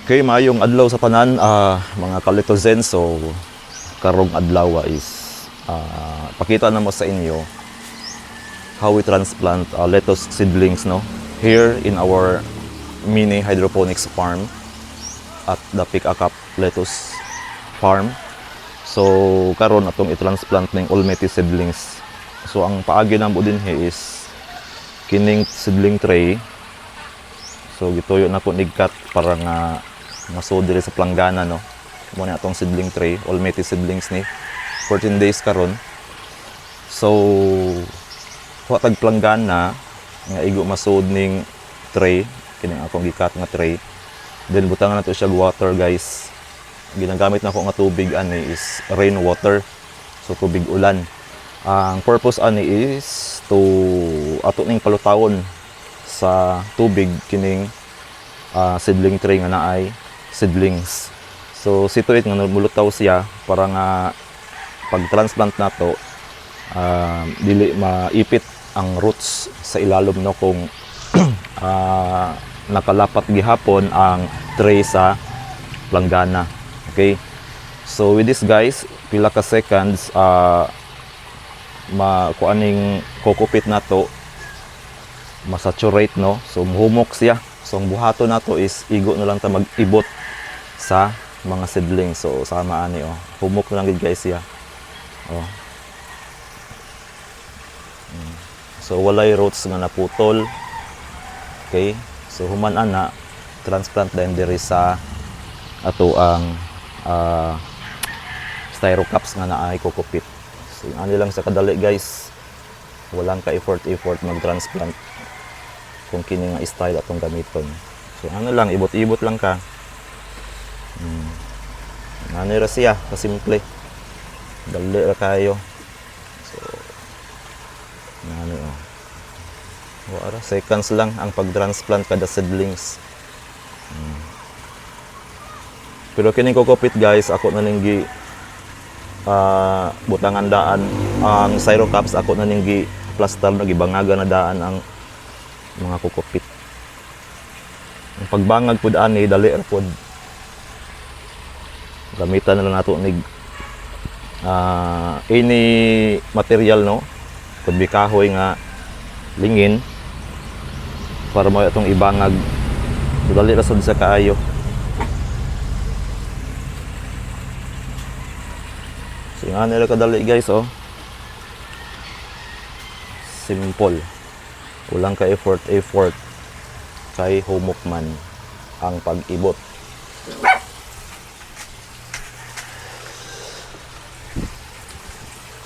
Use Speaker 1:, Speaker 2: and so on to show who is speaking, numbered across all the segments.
Speaker 1: Okay, maayong adlaw sa tanan, mga kalitozen. So, karong adlaw is pakita na mo sa inyo how we transplant lettuce seedlings, no? Here in our mini hydroponics farm at the Pick a Cup lettuce farm. So, karon atong i-transplant ng Olmeti seedlings. So, ang paagi na mo din is kining seedling tray. So, gituyo na ko nigkat para nga masud diri sa planggana, no. Mo ni atong seedling tray, Olmeti seedlings ni 14 days karon. So wa tag planggana nga igo masud ning tray, kini akong gikat nga tray. Then butangan nato siya water, guys. Ginagamit na ko nga tubig ani is rain water, so tubig ulan. Ang purpose ani is to ato ning palutawon sa tubig kining seedling tray nga naay seedlings. So situate nga mulutaw siya para nga pag transplant nato dili maipit ang roots sa ilalom, no, kung nakalapat gihapon ang tray sa planggana. Okay, so with this, guys, pila ka seconds kuaning kokopit nato masaturate, no. So muhumok siya. So ang buhato nato is igo na lang ta mag-ibot sa mga seedlings. So sama ani, humok na lang gid, guys, siya. So walay roots nga naputol. Okay, so human ana transplant din diri sa ato ang styrocaps nga naay kokopit. So ani lang sa kadali, guys, walang ka effort mag-transplant kung kini nga style atong gamiton. So ano lang, ibot-ibot lang ka. Ano ra siya, kasimple. Dali ra kayo. So ano, wala, seconds lang ang pag-transplant kada seedlings. Pero kining kokopit, guys, ako na ning gi butangan daan. Ang styrocaps ako na ning gi plaster na gibangaga na daan ang mga kokopit. Ang pagbangag pud ani dali ra pud. Gamitan na lang nato nig any material, no, pud kahoy nga lingin para mo atong ibangag. So, dali ra sad sa kaayo. So nga nila kadali, guys, simple. Walang ka effort kay humok man ang pag-ibot.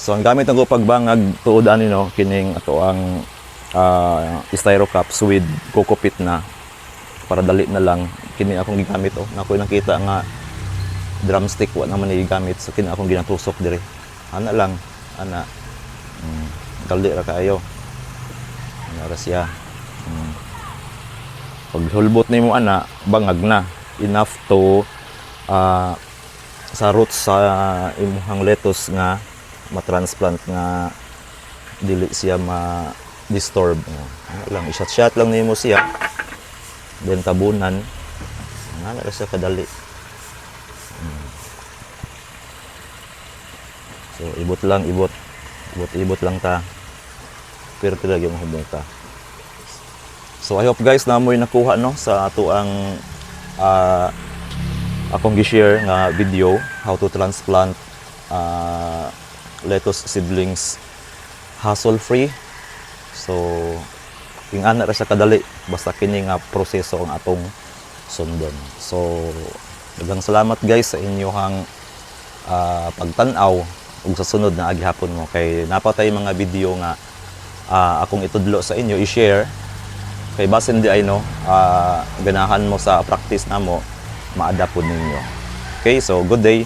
Speaker 1: So ang gamit ng pagbangag tuod ani, no, kining ato ang styrocaps with kokopit na para dali na lang. Kini akong gigamit, na ako'y nakita nga drumstick wa naman gigamit, so kini akong ginatusok dire. Ana lang, ana. Dali ra kaayo. Ano ra siya. Pag hulbot nimo ana, bangag na. Enough to sa roots sa imuhang lettuce nga ma-transplant nga dili siya ma-disturb. Ano lang, i-shot lang nimo siya. Then tabunan. Ano ra siya kadali. So ibot lang lang ta. Pero talaga yung humong ka. So I hope, guys, na mo'y nakuha, no, sa ato ang akong gi-share nga video how to transplant lettuce seedlings hassle free. So ingana ra sa kadali basta kini nga proseso ang atong sundon. So daghang salamat, guys, sa inyong pagtan-aw ug sa sunod na agihapon mo kay napatay mga video nga akong itudlo sa inyo i-share kay basin di ay, no, ganahan mo sa practice namo ma-adapt pod ninyo. Okay, so good day.